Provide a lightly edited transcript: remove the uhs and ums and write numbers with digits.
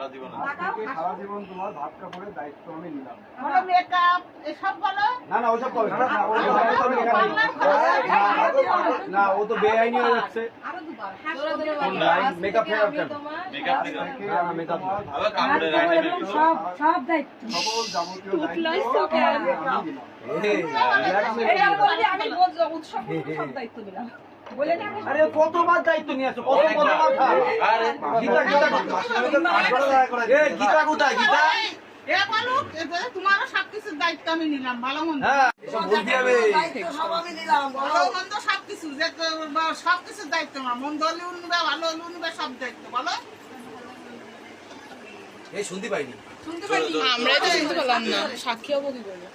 সারা জীবন তোমার ভাত কাপড়ের দায়িত্ব আমি নিলাম। বলো মেকআপ এসব বলো। না না ওসব বলো না, ও তো বেআইনি হয়ে যাচ্ছে। মেকআপ সব দায়িত্ব সকল যাবতীয় দায়িত্ব আমি বলবো উৎসব সব দায়িত্ব দিলাম। আরে কতবার দায়িত্ব নিয়ে আসো, কতবার খাও। গীতা গীতা গীতা কোথায় গীতা? এ বলো তোমারও সবকিছুর দায়িত্ব আমি নিলাম, ভালো মন্দ। হ্যাঁ এসব বলতে হবে। ভালো মন্দ সবকিছু, যে সবকিছুর দায়িত্ব আমার। মন্দ লুনবে, ভালো লুনবে, সব দায়িত্ব বলো। এই শুনতে পাইনি। শুনতে পাইনি, আমরাই তো শুনতে পেলাম না, সাক্ষী হবো কি করে?